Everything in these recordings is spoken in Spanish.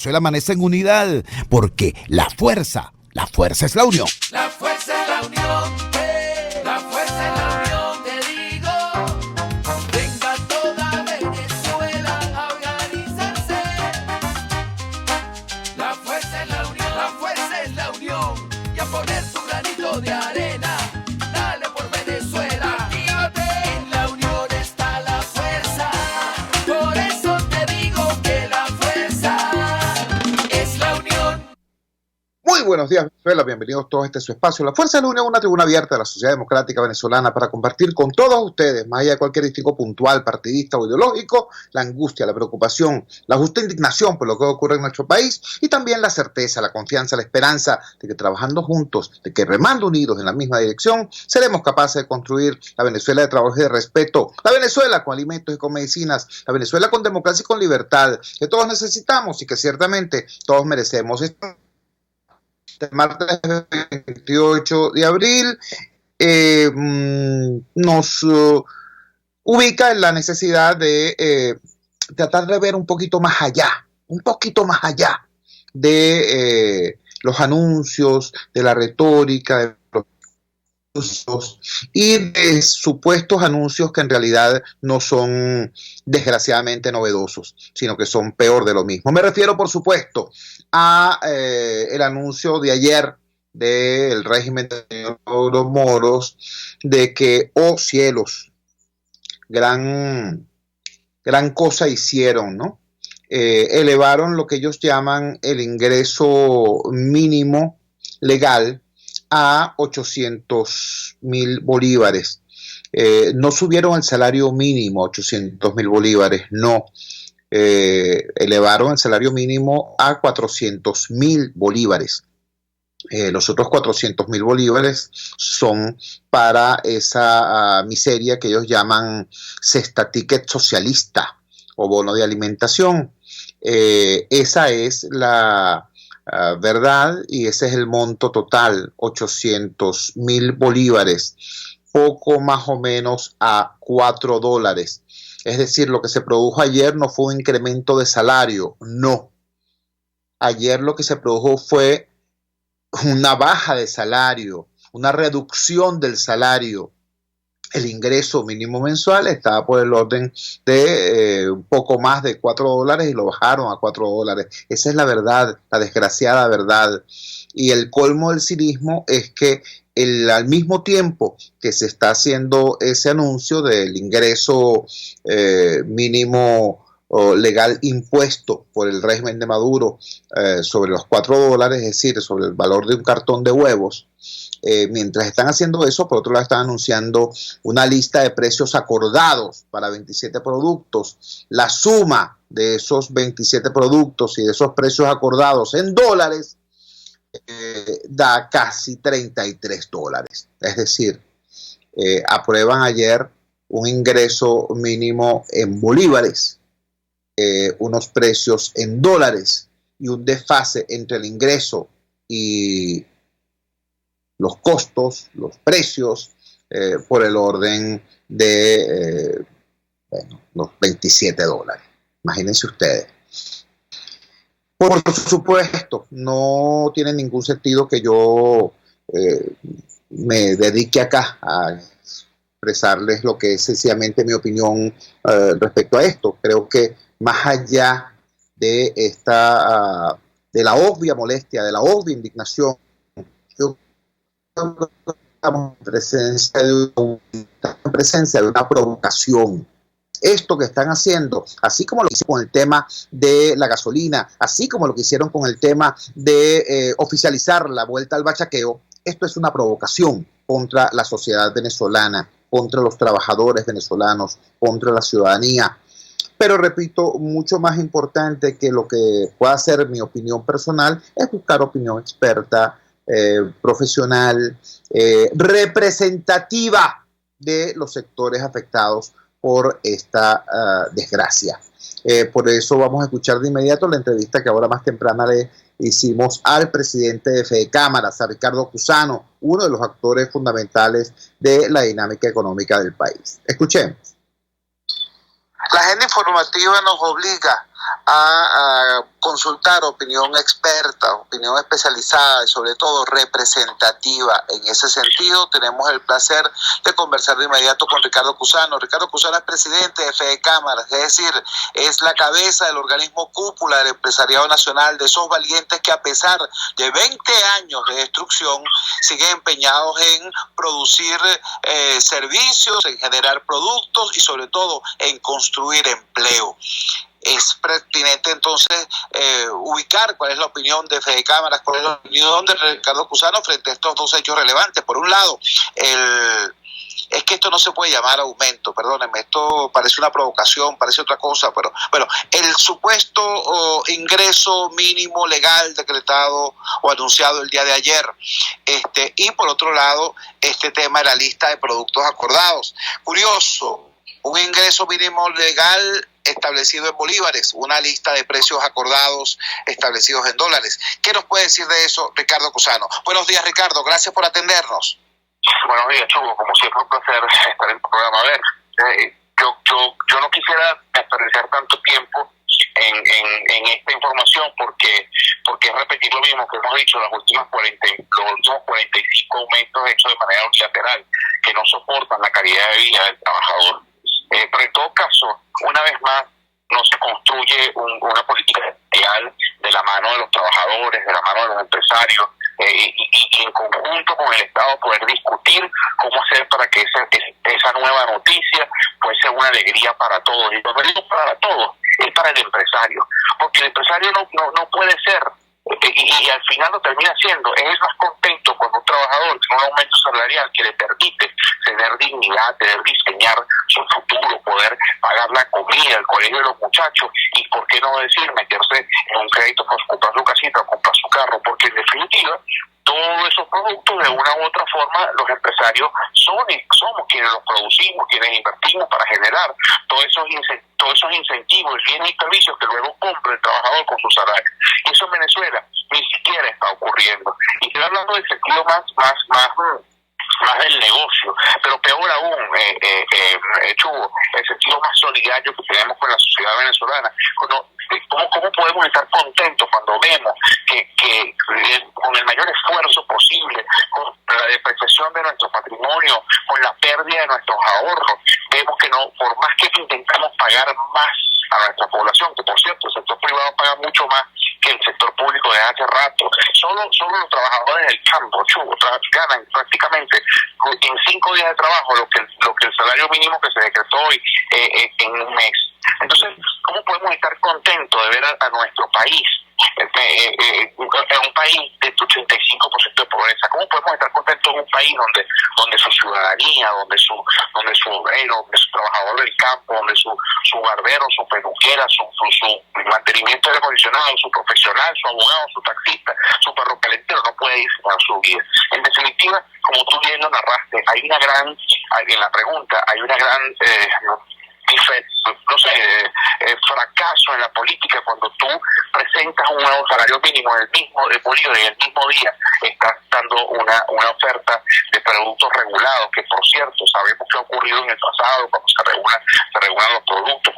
Venezuela amanece en unidad, porque la fuerza es la unión. La fuerza es la unión, la fuerza es la unión, te digo. Venga toda Venezuela a organizarse. La fuerza es la unión, la fuerza es la unión. Y a poner tu granito de arena, dale por Venezuela. Actívate, en la unión está la fuerza. Por eso te digo que la fuerza es la unión. Muy buenos días, Venezuela. Bienvenidos todos a este su espacio. La Fuerza de la Unión, una tribuna abierta de la sociedad democrática venezolana para compartir con todos ustedes, más allá de cualquier distingo puntual, partidista o ideológico, la angustia, la preocupación, la justa indignación por lo que ocurre en nuestro país y también la certeza, la confianza, la esperanza de que trabajando juntos, de que remando unidos en la misma dirección, seremos capaces de construir la Venezuela de trabajo y de respeto, la Venezuela con alimentos y con medicinas, la Venezuela con democracia y con libertad, que todos necesitamos y que ciertamente todos merecemos. Martes 28 de abril nos ubica en la necesidad de tratar de ver un poquito más allá de los anuncios, de la retórica, de los anuncios y de supuestos anuncios que en realidad no son desgraciadamente novedosos, sino que son peor de lo mismo. Me refiero, por supuesto, a el anuncio de ayer del régimen de los Moros de que, oh cielos, gran cosa hicieron, ¿no? Elevaron lo que ellos llaman el ingreso mínimo legal a 800.000 bolívares. No subieron el salario mínimo a 800.000 bolívares, no. Elevaron el salario mínimo a 400.000 bolívares. Los otros 400.000 bolívares son para esa miseria que ellos llaman cesta ticket socialista o bono de alimentación. Esa es la verdad y ese es el monto total, 800.000 bolívares, poco más o menos a $4. Es decir, lo que se produjo ayer no fue un incremento de salario, no. Ayer lo que se produjo fue una baja de salario, una reducción del salario. El ingreso mínimo mensual estaba por el orden de un poco más de $4 y lo bajaron a $4. Esa es la verdad, la desgraciada verdad. Y el colmo del cinismo es que al mismo tiempo que se está haciendo ese anuncio del ingreso mínimo legal impuesto por el régimen de Maduro sobre los $4, es decir, sobre el valor de un cartón de huevos, mientras están haciendo eso, por otro lado están anunciando una lista de precios acordados para 27 productos. La suma de esos 27 productos y de esos precios acordados en dólares da casi $33. Es decir, aprueban ayer un ingreso mínimo en bolívares, unos precios en dólares y un desfase entre el ingreso y los costos, los precios, por el orden de los $27. Imagínense ustedes. Por supuesto, no tiene ningún sentido que yo me dedique acá a expresarles lo que es sencillamente mi opinión respecto a esto. Creo que más allá de de la obvia molestia, de la obvia indignación, yo creo que estamos en presencia de una provocación. Esto que están haciendo, así como lo que hicieron con el tema de la gasolina, así como lo que hicieron con el tema de oficializar la vuelta al bachaqueo, esto es una provocación contra la sociedad venezolana, contra los trabajadores venezolanos, contra la ciudadanía. Pero repito, mucho más importante que lo que pueda ser mi opinión personal es buscar opinión experta, profesional, representativa de los sectores afectados por esta desgracia. Por eso vamos a escuchar de inmediato la entrevista que ahora más temprana le hicimos al presidente de Fedecámaras, a Ricardo Cusano, uno de los actores fundamentales de la dinámica económica del país. Escuchemos. La agenda informativa nos obliga a consultar opinión experta, opinión especializada y sobre todo representativa. En ese sentido, tenemos el placer de conversar de inmediato con Ricardo Cusano. Ricardo Cusano es presidente de Fedecámaras, es decir, es la cabeza del organismo cúpula del empresariado nacional, de esos valientes que a pesar de 20 años de destrucción siguen empeñados en producir servicios, en generar productos y sobre todo en construir empleo. Es pertinente entonces ubicar cuál es la opinión de Fedecámaras, cuál es la opinión de Ricardo Cusano frente a estos dos hechos relevantes. Por un lado, es que esto no se puede llamar aumento, perdónenme, esto parece una provocación, parece otra cosa, pero bueno, el supuesto ingreso mínimo legal decretado o anunciado el día de ayer, y por otro lado, este tema de la lista de productos acordados. Curioso, un ingreso mínimo legal establecido en bolívares, una lista de precios acordados establecidos en dólares. ¿Qué nos puede decir de eso Ricardo Cusano? Buenos días, Ricardo, gracias por atendernos. Buenos días, Chugo, como siempre un placer estar en tu programa. A ver, yo no quisiera desperdiciar tanto tiempo en esta información porque es repetir lo mismo que hemos dicho los últimos 45 aumentos hechos de manera unilateral que no soportan la calidad de vida del trabajador. Pero en todo caso, una vez más, no se construye una política real de la mano de los trabajadores, de la mano de los empresarios, y en conjunto con el Estado poder discutir cómo hacer para que esa nueva noticia fuese una alegría para todos. Y no digo para todos, es para el empresario, porque el empresario no puede ser, y al final lo termina siendo, es más contento cuando un trabajador tiene un aumento salarial que le permite tener dignidad, tener diseñar su futuro, poder pagar la comida, el colegio de los muchachos, y por qué no decir meterse en un crédito para comprar su casita o comprar su carro, porque en definitiva todos esos productos de una u otra forma los empresarios somos quienes los producimos, quienes invertimos para generar todos esos incentivos, bienes y servicios que luego compra el trabajador con su salario. Y eso en Venezuela ni siquiera está ocurriendo. Y estoy hablando del sentido más del negocio, pero peor aún, Chugo, el sentido más solidario que tenemos con la sociedad venezolana. ¿Cómo podemos estar contentos cuando vemos que con el mayor esfuerzo posible, con la depreciación de nuestro patrimonio, con la pérdida de nuestros ahorros, vemos que no, por más que intentamos pagar más a nuestra población, que por cierto el sector privado paga mucho más que el sector público desde hace rato, solo los trabajadores del campo, Chugo, ganan prácticamente en 5 días de trabajo lo que el salario mínimo que se decretó hoy en un mes. Entonces, ¿cómo podemos estar contentos de ver a nuestro país, un país de 85% de pobreza? ¿Cómo podemos estar contentos en un país donde su ciudadanía, donde su obrero, donde su trabajador del campo, donde su barbero, su peluquera, su mantenimiento de aire acondicionado, su profesional, su abogado, su taxista, su perro calentero no puede diseñar su vida? En definitiva, como tú bien lo narraste, en la pregunta, hay una gran fracaso en la política cuando tú presentas un nuevo salario mínimo en el Bolívar y en el mismo día estás dando una oferta de productos regulados, que por cierto sabemos que ha ocurrido en el pasado cuando se regulan los productos,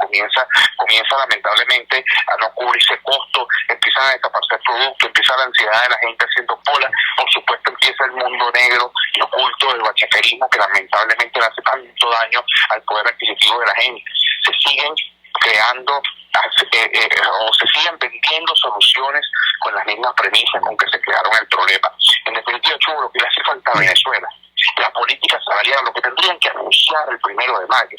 comienza lamentablemente a no cubrirse costo, empiezan a desaparecer productos, empieza la ansiedad de la gente haciendo cola, por supuesto empieza el mundo negro y oculto del bachaquerismo que lamentablemente le hace tanto daño al poder adquisitivo de la gente. Se siguen creando o se siguen vendiendo soluciones con las mismas premisas con que se crearon el problema. En definitiva, Chugo, lo que le hace falta a Venezuela, la política salarial, lo que tendrían que anunciar el 1 de mayo,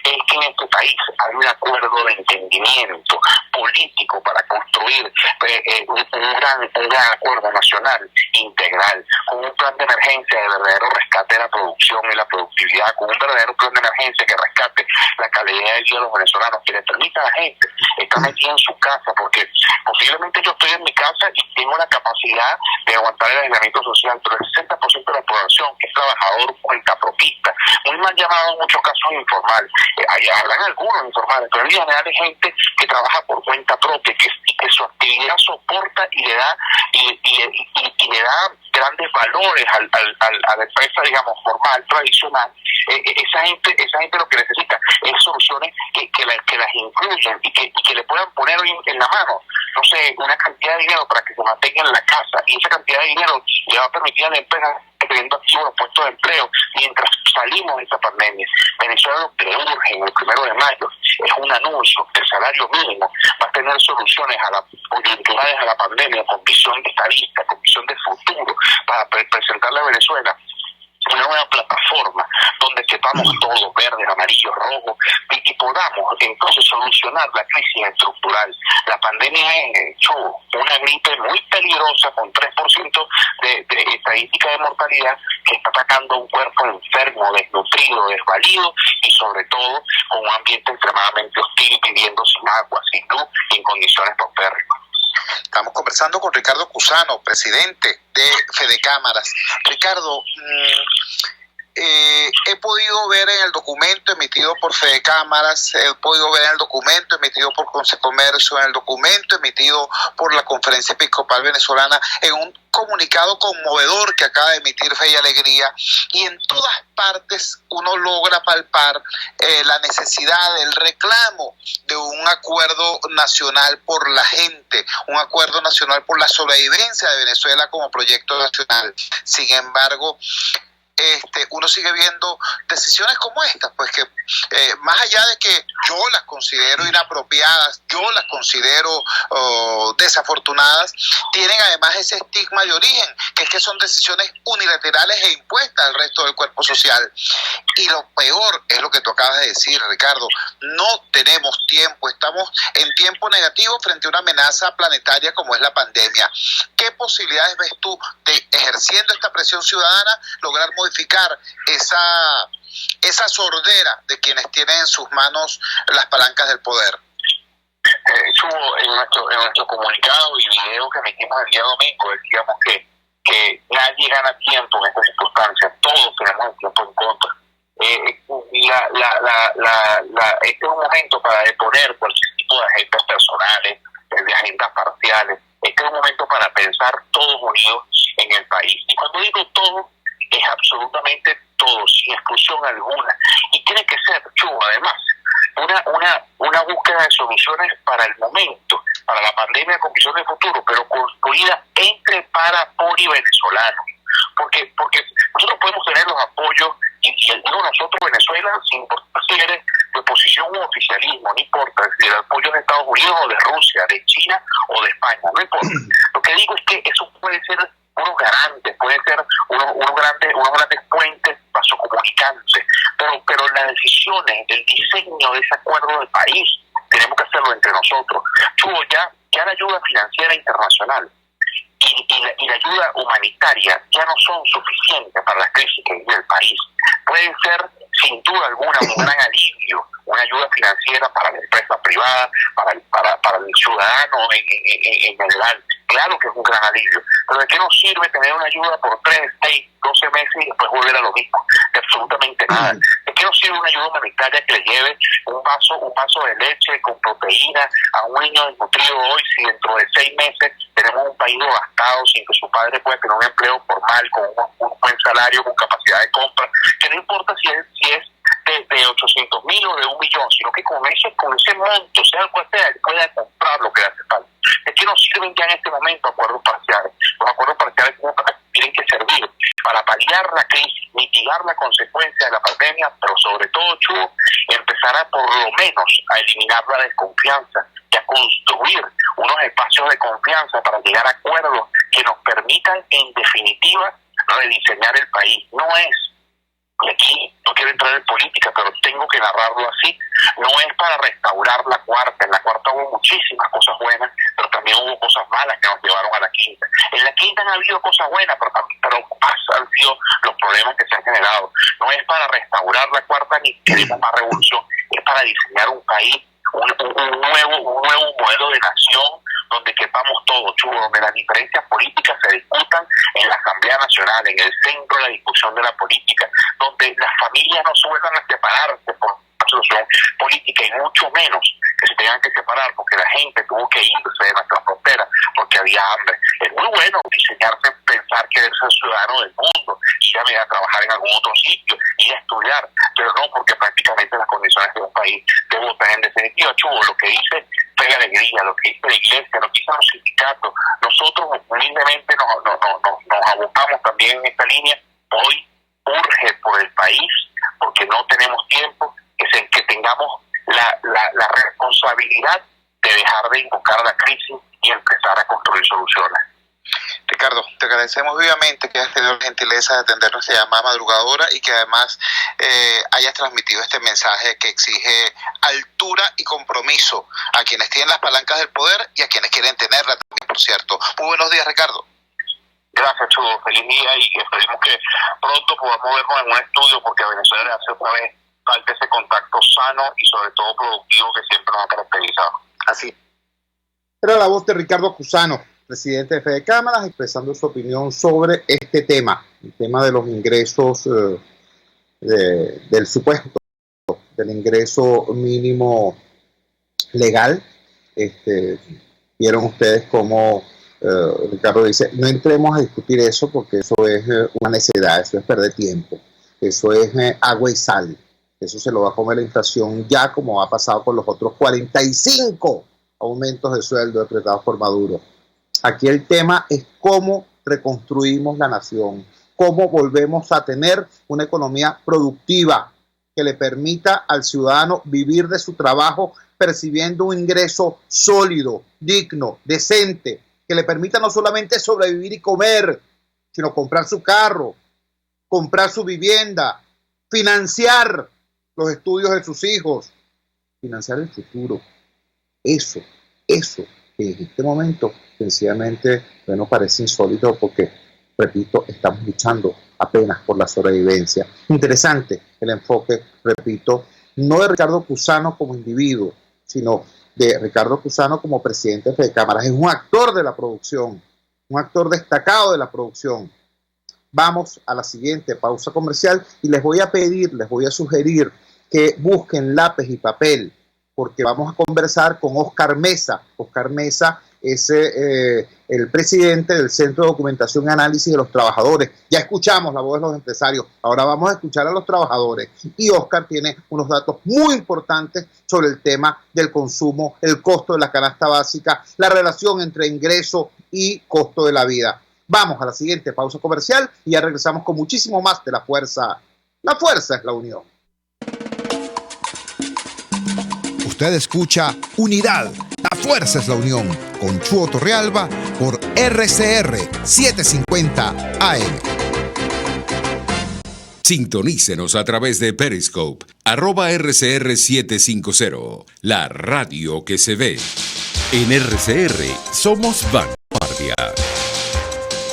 es que en este país hay un acuerdo de entendimiento político para construir un gran acuerdo nacional integral, con un plan de emergencia de verdadero rescate de la producción y la productividad, con un verdadero plan de emergencia que rescate la calidad de vida de los venezolanos, que le permita a la gente estar metida en su casa, porque posiblemente yo estoy en mi casa y tengo la capacidad de aguantar el aislamiento social, pero el 60% de la población que es trabajador cuentapropista, muy mal llamado en muchos casos informal, hablan algunos informales, pero en general hay gente que trabaja por cuenta propia, que su actividad soporta y le da grandes valores a la empresa, digamos, formal, tradicional. Esa gente lo que necesita es soluciones que las incluyan y que le puedan poner en la mano, no sé, una cantidad de dinero para que se mantenga en la casa, y esa cantidad de dinero le va a permitir a la empresa teniendo activos los puestos de empleo mientras salimos de esta pandemia. Venezuela lo que urge en el 1 de mayo es un anuncio del salario mínimo, va a tener soluciones a las coyunturales a la pandemia con visión estadista, con visión de futuro, para presentarle a Venezuela una nueva plataforma donde quepamos todos, verdes, amarillos, rojos, y podamos entonces solucionar la crisis estructural. La pandemia es una gripe muy peligrosa con 3% de estadística de mortalidad, que está atacando a un cuerpo enfermo, desnutrido, desvalido y sobre todo con un ambiente extremadamente hostil, viviendo sin agua, sin luz y en condiciones paupérrimas. Estamos conversando con Ricardo Cusano, presidente de Fedecámaras. Ricardo, he podido ver en el documento emitido por Fedecámaras, he podido ver en el documento emitido por Consecomercio, en el documento emitido por la Conferencia Episcopal Venezolana, en un comunicado conmovedor que acaba de emitir Fe y Alegría, y en todas partes uno logra palpar la necesidad, el reclamo de un acuerdo nacional por la gente, un acuerdo nacional por la sobrevivencia de Venezuela como proyecto nacional. Sin embargo, uno sigue viendo decisiones como estas, pues que más allá de que yo las considero inapropiadas, yo las considero desafortunadas, tienen además ese estigma de origen, que es que son decisiones unilaterales e impuestas al resto del cuerpo social. Y lo peor es lo que tú acabas de decir, Ricardo, no tenemos tiempo, estamos en tiempo negativo frente a una amenaza planetaria como es la pandemia. ¿Qué posibilidades ves tú de, ejerciendo esta presión ciudadana, lograr modificar esa sordera de quienes tienen en sus manos las palancas del poder? En nuestro comunicado y video que emitimos el día domingo, decíamos que nadie gana tiempo en estas circunstancias, todos tenemos el tiempo en contra. Este es un momento para deponer cualquier tipo de agendas personales, de agendas parciales. Este es un momento para pensar todos unidos en el país. Y cuando digo todo, es absolutamente todo, sin exclusión alguna. Y tiene que ser, además, una búsqueda de soluciones para el momento, para la pandemia con visión de futuro, pero construida entre, para, por y venezolanos. Porque nosotros podemos tener los apoyos, y digo nosotros, Venezuela, sin importar si eres de oposición u oficialismo, no importa, si el apoyo de Estados Unidos o de Rusia, de China o de España, no importa. Lo que digo es que eso puede ser unos garantes, pueden ser unos grandes puentes vasocomunicantes, pero las decisiones, el diseño de ese acuerdo de país, tenemos que hacerlo entre nosotros. Ya la ayuda financiera internacional y la ayuda humanitaria ya no son suficientes para la crisis que vive el país. Pueden ser, sin duda alguna, un gran alivio, una ayuda financiera para la empresa privada, para el ciudadano en general. Claro que es un gran alivio, pero ¿de qué nos sirve tener una ayuda por 3, 6, 12 meses y después volver a lo mismo? De absolutamente nada. ¿De qué nos sirve una ayuda humanitaria que le lleve un vaso de leche con proteína a un niño desnutrido hoy, si dentro de 6 meses tenemos un país devastado, sin que su padre pueda tener un empleo formal, con un buen salario, con capacidad de compra, que no importa si es de 800,000 o de 1,000,000, sino que con ese monto, sea cual sea, él pueda comprar lo que le hace falta. ¿De qué nos sirven ya en este momento acuerdos parciales? Los acuerdos parciales tienen que servir para paliar la crisis, mitigar la consecuencia de la pandemia, pero sobre todo, empezar a por lo menos a eliminar la desconfianza y a construir unos espacios de confianza para llegar a acuerdos que nos permitan, en definitiva, rediseñar el país. No es, y aquí no quiero entrar en política, pero tengo que narrarlo así, no es para restaurar la cuarta. En la cuarta hubo muchísimas cosas buenas, pero también hubo cosas malas que nos llevaron a la quinta. En la quinta han habido cosas buenas, pero han sido los problemas que se han generado. No es para restaurar la cuarta ni queremos más revolución, es para diseñar un país, un nuevo modelo de nación donde quepamos todos, donde las diferencias políticas se discutan en la Asamblea Nacional, en el centro de la discusión de la política, donde las familias no se vuelvan a separarse por una solución política y mucho menos que se tengan que separar porque la gente tuvo que irse de nuestra frontera porque había hambre. es muy bueno diseñarse, pensar que eres el ciudadano del mundo, ir a trabajar en algún otro sitio, ir a estudiar, pero no porque prácticamente las condiciones de un país te votan. En definitiva, Chugo, lo que dice Fe y Alegría, lo que dice la iglesia, lo que dicen los sindicatos, nosotros humildemente nos abocamos también en esta línea. Hoy urge por el país, porque no tenemos tiempo, que tengamos la responsabilidad de dejar de invocar la crisis y empezar a construir soluciones. Ricardo, te agradecemos vivamente que hayas tenido la gentileza de atender nuestra llamada madrugadora y que además hayas transmitido este mensaje que exige altura y compromiso a quienes tienen las palancas del poder y a quienes quieren tenerla también, por cierto. Muy buenos días, Ricardo. Gracias, Chugo. Feliz día y esperemos que pronto podamos vernos en un estudio, porque a Venezuela le hace otra vez falta ese contacto sano y sobre todo productivo que siempre nos ha caracterizado. Así. Era la voz de Ricardo Cusano, presidente de Fede Cámaras, expresando su opinión sobre este tema, el tema de los ingresos, del supuesto del ingreso mínimo legal. Vieron ustedes cómo Ricardo dice, no entremos a discutir eso porque eso es una necedad, eso es perder tiempo, eso es agua y sal, eso se lo va a comer la inflación ya, como ha pasado con los otros 45 aumentos de sueldo decretados por Maduro. Aquí el tema es cómo reconstruimos la nación, cómo volvemos a tener una economía productiva que le permita al ciudadano vivir de su trabajo percibiendo un ingreso sólido, digno, decente, que le permita no solamente sobrevivir y comer, sino comprar su carro, comprar su vivienda, financiar los estudios de sus hijos, financiar el futuro. Eso que en este momento sencillamente parece insólito porque, repito, estamos luchando apenas por la sobrevivencia. Interesante el enfoque, repito, no de Ricardo Cusano como individuo, sino de Ricardo Cusano como presidente de Fede Cámaras. Es un actor de la producción, un actor destacado de la producción. Vamos a la siguiente pausa comercial y les voy a sugerir que busquen lápiz y papel, porque vamos a conversar con Oscar Mesa. Oscar Mesa es el presidente del Centro de Documentación y Análisis de los Trabajadores. Ya escuchamos la voz de los empresarios, ahora vamos a escuchar a los trabajadores. Y Oscar tiene unos datos muy importantes sobre el tema del consumo, el costo de la canasta básica, la relación entre ingreso y costo de la vida. Vamos a la siguiente pausa comercial y ya regresamos con muchísimo más de La Fuerza. La fuerza es la unión. Usted escucha Unidad, la fuerza es la unión, con Chuo Torrealba por RCR 750 AM. Sintonícenos a través de Periscope, @RCR750, la radio que se ve. En RCR somos vanguardia.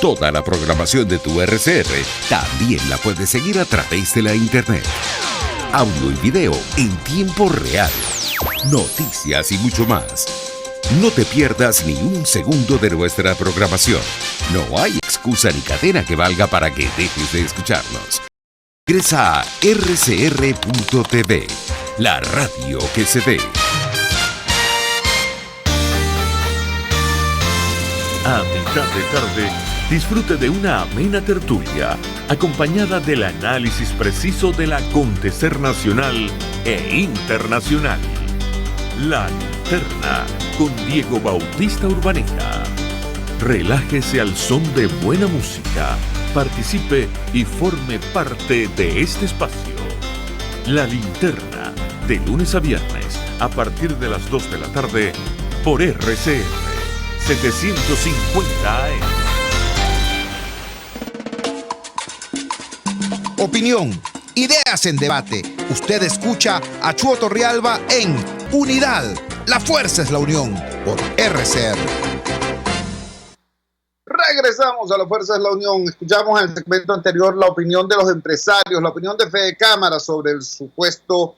Toda la programación de tu RCR también la puedes seguir a través de la internet. Audio y video en tiempo real. Noticias y mucho más. No te pierdas ni un segundo de nuestra programación. No hay excusa ni cadena que valga para que dejes de escucharnos. Ingresa a rcr.tv, la radio que se ve. A mitad de tarde, disfrute de una amena tertulia, acompañada del análisis preciso del acontecer nacional e internacional. La Linterna, con Diego Bautista Urbaneta. Relájese al son de buena música, participe y forme parte de este espacio. La Linterna, de lunes a viernes, a partir de las 2 de la tarde, por RCR 750 AM. Opinión, ideas en debate. Usted escucha a Chuo Torrealba en Unidad, la fuerza es la unión, por RCR. Regresamos a La Fuerza es la Unión. Escuchamos en el segmento anterior la opinión de los empresarios, la opinión de Fede Cámaras sobre el supuesto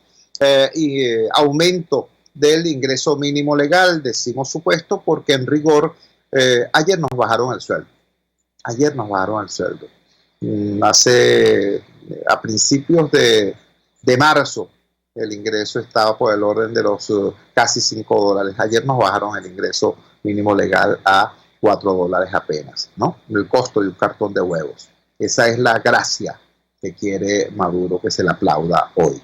aumento del ingreso mínimo legal. Decimos supuesto porque en rigor ayer nos bajaron el sueldo. A principios de marzo el ingreso estaba por el orden de los casi $5. Ayer nos bajaron el ingreso mínimo legal a $4 apenas, ¿no? El costo de un cartón de huevos. Esa es la gracia que quiere Maduro que se le aplauda hoy.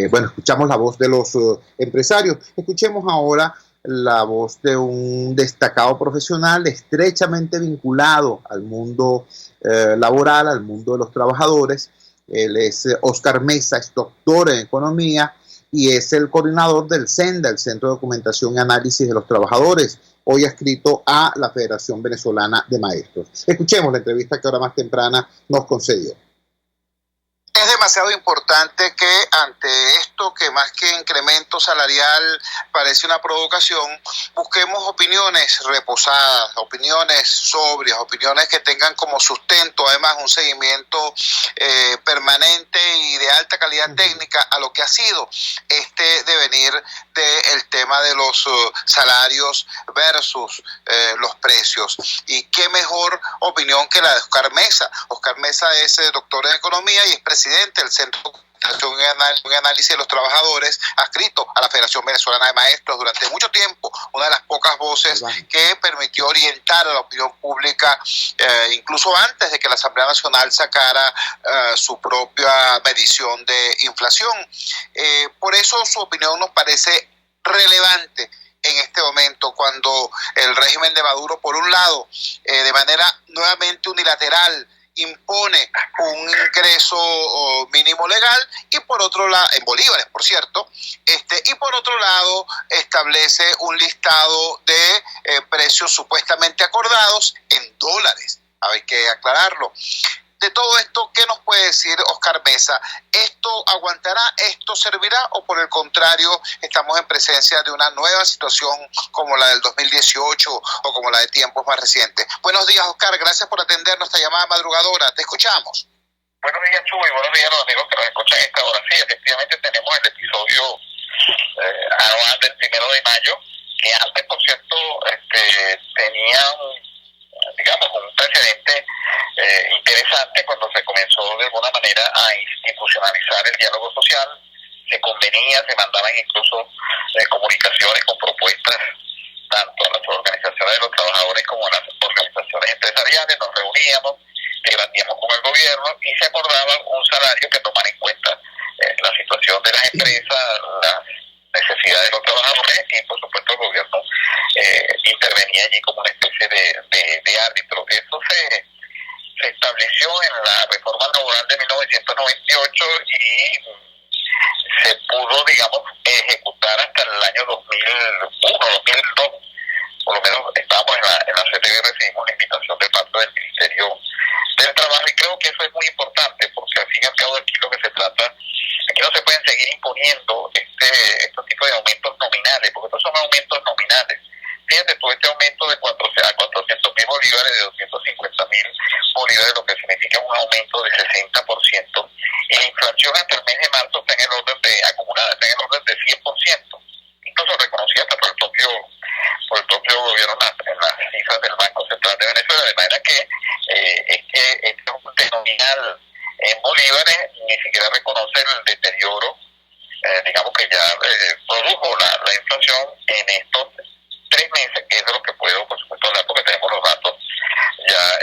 Bueno, escuchamos la voz de los empresarios. Escuchemos ahora la voz de un destacado profesional estrechamente vinculado al mundo laboral, al mundo de los trabajadores. Él es Oscar Mesa, es doctor en economía y es el coordinador del CENDA, el Centro de Documentación y Análisis de los Trabajadores, hoy adscrito a la Federación Venezolana de Maestros. Escuchemos la entrevista que ahora más temprana nos concedió. Es demasiado importante que ante esto, que más que incremento salarial parece una provocación, busquemos opiniones reposadas, opiniones sobrias, opiniones que tengan como sustento además un seguimiento permanente y de alta calidad técnica a lo que ha sido este devenir del tema de los salarios versus los precios. Y qué mejor opinión que la de Oscar Mesa. Oscar Mesa es doctor en economía y es presidente del Centro de Documentación y Análisis de los Trabajadores, adscrito a la Federación Venezolana de Maestros durante mucho tiempo, una de las pocas voces que permitió orientar a la opinión pública, incluso antes de que la Asamblea Nacional sacara su propia medición de inflación. Por eso su opinión nos parece relevante en este momento, cuando el régimen de Maduro, por un lado, de manera nuevamente unilateral, impone un ingreso mínimo legal y por otro lado, en bolívares por cierto, y por otro lado establece un listado de precios supuestamente acordados en dólares. Hay que aclararlo. De todo esto, ¿qué nos puede decir Oscar Mesa? ¿Esto aguantará? ¿Esto servirá? ¿O por el contrario, estamos en presencia de una nueva situación como la del 2018 o como la de tiempos más recientes? Buenos días, Oscar. Gracias por atender nuestra llamada madrugadora. Te escuchamos. Buenos días, Chuy. Buenos días a los amigos que nos escuchan a esta hora. Sí, efectivamente tenemos el episodio anual del 1 de mayo, que antes, por cierto, tenía un precedente interesante cuando se comenzó de alguna manera a institucionalizar el diálogo social. Se convenía, se mandaban incluso comunicaciones con propuestas tanto a las organizaciones de los trabajadores como a las organizaciones empresariales. Nos reuníamos, debatíamos con el gobierno y se acordaba un salario que tomara en cuenta la situación de las empresas, las necesidades de los trabajadores y por supuesto el gobierno intervenía allí como una especie de árbitro. Eso se estableció en la reforma laboral de 1998 y se pudo, digamos, ejecutar hasta el año 2001, 2002. Por lo menos estábamos en la CTV y recibimos la invitación de parte del Ministerio del Trabajo y creo que eso es muy importante porque al fin y al cabo aquí lo que se trata, aquí no se pueden seguir imponiendo estos tipos de aumentos nominales, porque estos son aumentos nominales. Fíjate tú, este aumento de 400.000 bolívares, de 250.000 bolívares, lo que significa un aumento de 60%, y la inflación hasta el mes de marzo está en el orden de acumulada, está en el orden de 100%, incluso reconocida hasta por el propio gobierno en las cifras del Banco Central de Venezuela, de manera que este aumento nominal en bolívares ni siquiera reconoce el deterioro, digamos que ya produjo la inflación en estos 3 meses, que es de lo que puedo, por supuesto, hablar porque tenemos los datos ya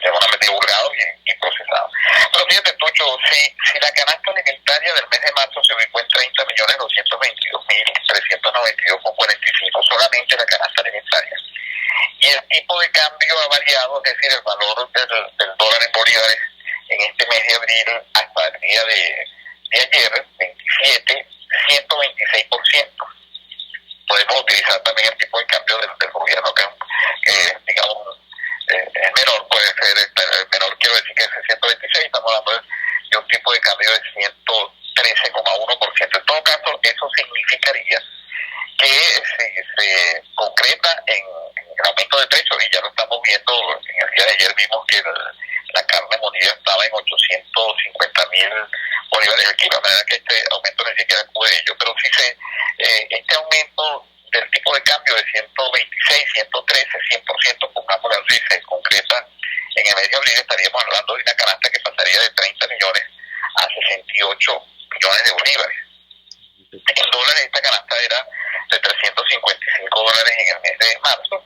seguramente divulgados y procesados. Pero fíjate, Tucho, si la canasta alimentaria del mes de marzo se ubicó en 30.222.392,45, solamente la canasta alimentaria, y el tipo de cambio ha variado, es decir, el valor del dólar en bolívares en este mes de abril hasta el día de ayer, 27, 126%. Podemos utilizar también el tipo de cambio del gobierno, que digamos, es menor, puede ser menor, quiero decir que es 126, estamos hablando de un tipo de cambio de 113,1%. En todo caso, eso significaría que se concreta en el aumento de precios, y ya lo estamos viendo. En el día de ayer vimos que la carne molida estaba en 850.000 bolívares el kilo, de manera que este aumento ni siquiera cubre ello, pero si este aumento del tipo de cambio de 126, 113, 100%, pongámoslo así, se concreta en el mes de abril, estaríamos hablando de una canasta que pasaría de 30 millones a 68 millones de bolívares. En dólares, esta canasta era de $355 en el mes de marzo,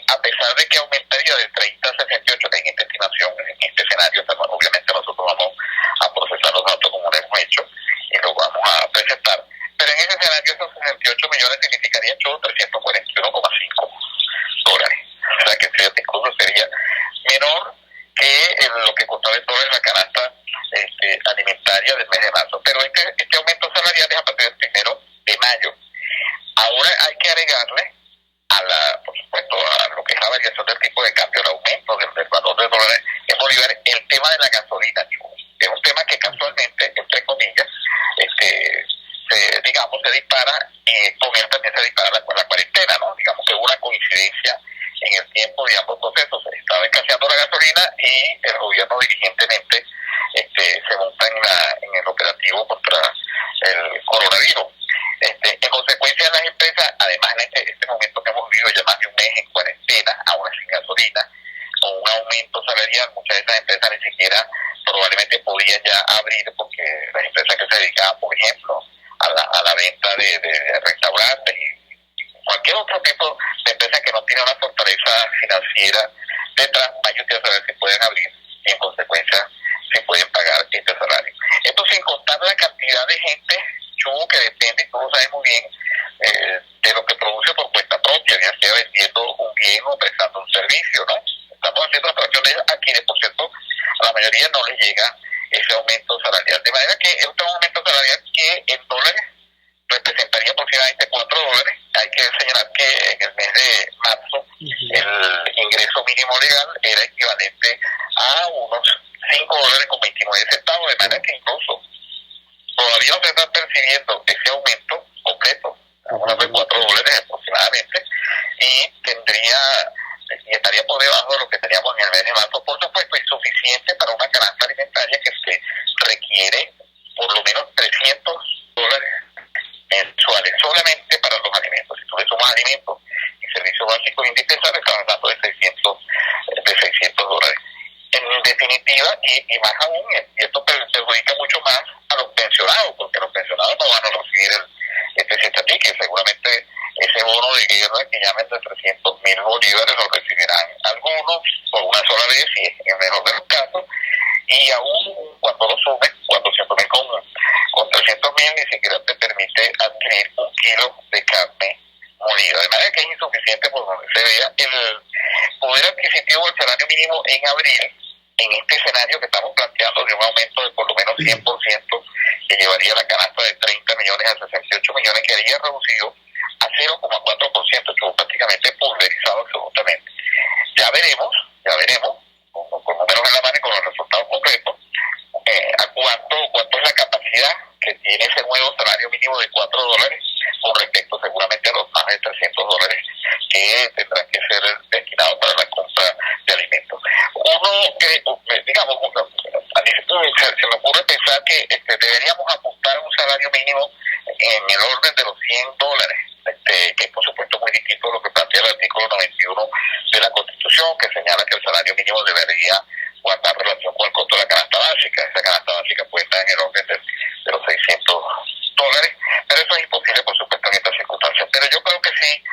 a pesar de que aumentaría de 30 a 68 en esta estimación, en este escenario, obviamente nosotros vamos a procesar los datos como lo hemos hecho y lo vamos a presentar, pero en ese escenario esos 68 millones significarían 341,5 dólares, o sea que incluso sería menor que lo que costaba el dólar en la canasta alimentaria del mes de marzo, pero este aumento salarial es a partir del 1 de mayo. Ahora hay que agregarle por supuesto, a lo que es la variación del tipo de cambio, el aumento del valor del dólar en bolívares, el tema de la gasolina, es un tema que casualmente, entre comillas, se dispara, y con él también se dispara la cuarentena, ¿no? Digamos que hubo una coincidencia en el tiempo de ambos procesos, se estaba escaseando la gasolina y el gobierno diligentemente se monta en el operativo contra el coronavirus. En consecuencia, las empresas, además en este momento que hemos vivido ya más de un mes en cuarentena, ahora sin gasolina, con un aumento salarial, muchas de estas empresas ni siquiera probablemente podían ya abrir, porque las empresas que se dedicaban, por ejemplo, a la venta de restaurantes y cualquier otro tipo de empresa que no tiene una fortaleza financiera detrás, vaya usted a saber si pueden abrir y en consecuencia si pueden pagar este salario. Esto sin contar la cantidad de gente que depende, y todos sabemos bien, de lo que produce por cuenta propia, ya sea vendiendo un bien o prestando un servicio, ¿no? Estamos haciendo operaciones a quienes, por cierto, a la mayoría no les llega ese aumento salarial. De manera que es un aumento salarial que en dólares representaría aproximadamente 4 dólares. Hay que señalar que en el mes de marzo el ingreso mínimo legal era equivalente a unos 5 dólares con 29 centavos, de manera que incluso todavía no se está percibiendo ese aumento completo, unos de 4 dólares aproximadamente, y estaría por debajo de lo que teníamos en el mes de marzo, por supuesto, insuficiente para una canasta alimentaria que se requiere por lo menos 300 dólares mensuales, solamente para los alimentos. Si tú le sumas alimentos y servicios básicos indispensables, estamos hablando de 600 dólares. En definitiva, y más aún, y esto perjudica mucho más a los pensionados, porque los pensionados no van a recibir este centatique, seguramente ese bono de guerra que llaman de 300.000 bolívares lo recibirán algunos por una sola vez, y en el mejor de los casos, y aún cuando lo suben, cuando se ponen con 300.000, ni siquiera te permite adquirir 1 kilo de carne molida, de manera que es insuficiente por donde se vea el poder adquisitivo del salario mínimo en abril, en este escenario que estamos planteando de un aumento de por lo menos 100%, que llevaría la canasta de 30 millones a 68 millones, que haría reducido a 0,4%, estuvo prácticamente pulverizado absolutamente. Ya veremos, con números en la mano y con los resultados completos, a cuánto es la capacidad que tiene ese nuevo salario mínimo de 4 dólares con respecto seguramente a los más de 300 dólares que tendrán que ser destinados para la compra de alimentos. Se me ocurre pensar que deberíamos apuntar a un salario mínimo en el orden de los 100 dólares, que es por supuesto muy distinto a lo que plantea el artículo 91 de la Constitución, que señala que el salario mínimo debería guardar relación con el costo de la canasta básica. Esa canasta básica puede estar en el orden de los 600 dólares, pero eso es imposible, por supuesto, en estas circunstancias. Pero yo creo que sí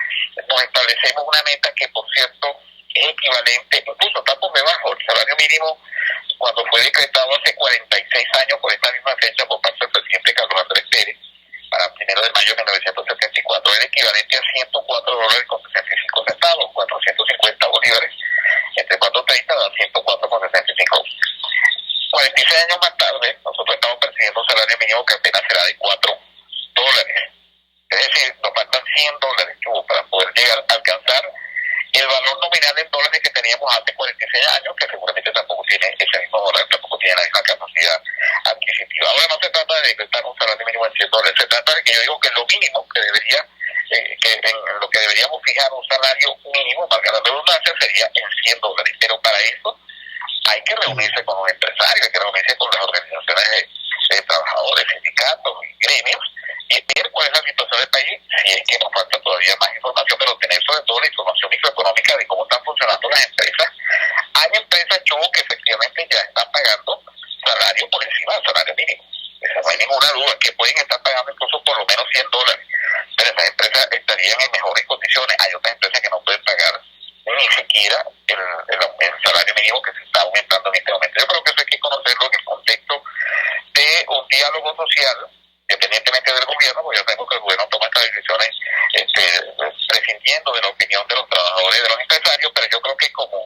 nos establecemos una meta que, por cierto, es equivalente, incluso está por debajo del salario mínimo cuando fue decretado hace 46 años por esta misma fecha por parte del presidente Carlos Andrés Pérez, para 1 de mayo de 1974, era equivalente a 104 dólares con 65 centavos, 450 bolívares, entre 430 da 104 con 65. 46 años más tarde, nosotros estamos percibiendo un salario mínimo que apenas será de 4 dólares. Es decir, nos faltan 100 dólares para poder llegar a alcanzar el valor nominal en dólares que teníamos hace 46 años, que seguramente tampoco tiene ese mismo dólar, tampoco tiene la misma capacidad adquisitiva. Ahora no se trata de decretar un salario mínimo en 100 dólares, se trata de que yo digo que lo mínimo que debería, en lo que deberíamos fijar un salario mínimo, valga la redundancia, sería en 100 dólares. Pero para eso hay que reunirse con los empresarios, hay que reunirse con las organizaciones de trabajadores, sindicatos y gremios, y ver cuál es la situación del país, si es que nos falta todavía más información, pero tener sobre todo la información microeconómica de cómo están funcionando las empresas. Hay empresas, que efectivamente ya están pagando salario por encima del salario mínimo. Esa no hay ninguna duda, que pueden estar pagando incluso por lo menos 100 dólares, pero esas empresas estarían en mejores condiciones. Hay otras empresas que no pueden pagar ni siquiera el salario mínimo que se está aumentando en este momento. Yo creo que eso hay que conocerlo en el contexto de un diálogo social, independientemente del gobierno, porque ya sabemos que el gobierno toma estas decisiones prescindiendo de la opinión de los trabajadores y de los empresarios, pero yo creo que como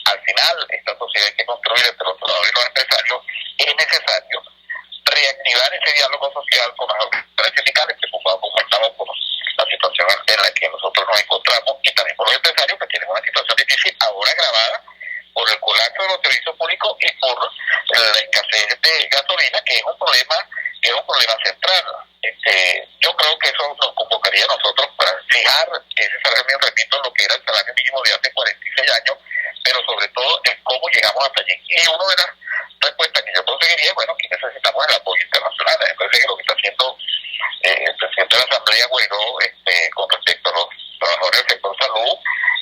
al final esta sociedad hay que construir entre los trabajadores y los empresarios, es necesario reactivar ese diálogo social con las organizaciones sindicales, preocupados como estamos por la situación en la que nosotros nos encontramos, y también por los empresarios que tienen una situación difícil, ahora agravada por el colapso de los servicios públicos y por la escasez de gasolina, que es un problema central. Yo creo que eso nos convocaría a nosotros para fijar ese salario mínimo, repito, lo que era el salario mínimo de hace 46 años, pero sobre todo en cómo llegamos hasta allí. Y una de las respuestas que yo conseguiría es, bueno, que necesitamos el apoyo internacional. Me parece que lo que está haciendo el presidente de la Asamblea, Guaidó, con respecto a los trabajadores del sector salud,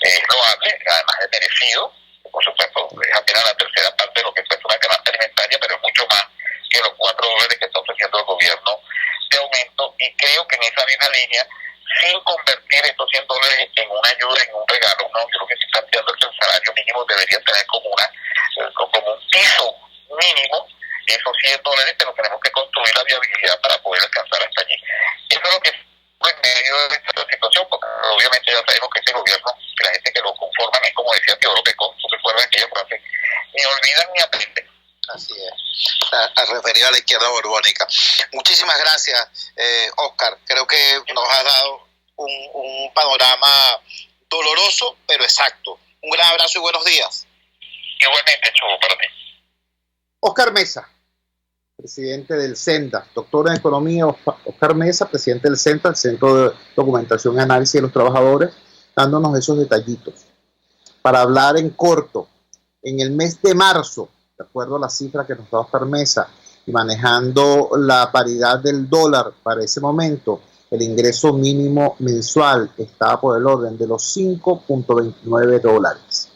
es loable, además es merecido. Por supuesto, es apenas la tercera parte de lo que cuesta una canasta alimentaria, pero es mucho más que los $4 que está ofreciendo el gobierno de aumento. Y creo que en esa misma línea, sin convertir estos $100 en una ayuda, en un regalo, no, yo lo que estoy planteando es que el salario mínimo debería tener como un piso mínimo esos $100, pero tenemos que construir la viabilidad para poder alcanzar hasta allí. Eso es lo que en medio de esta situación, porque obviamente ya sabemos que este gobierno, que la gente que lo conforman es como decía Teodoro Pecón, ¿tú recuerdas aquella frase? Ni olvidan ni aprenden. Así es, a referir a la izquierda borbónica. Muchísimas gracias, Oscar. Creo que nos ha dado un panorama doloroso, pero exacto. Un gran abrazo y buenos días. Igualmente, Chugo, para ti. Oscar Mesa, presidente del CENDA, doctor en economía. Oscar Mesa, presidente del CENDA, el Centro de Documentación y Análisis de los Trabajadores, dándonos esos detallitos. Para hablar en corto, en el mes de marzo, de acuerdo a la cifra que nos da Oscar Mesa, y manejando la paridad del dólar para ese momento, el ingreso mínimo mensual estaba por el orden de los $5.29.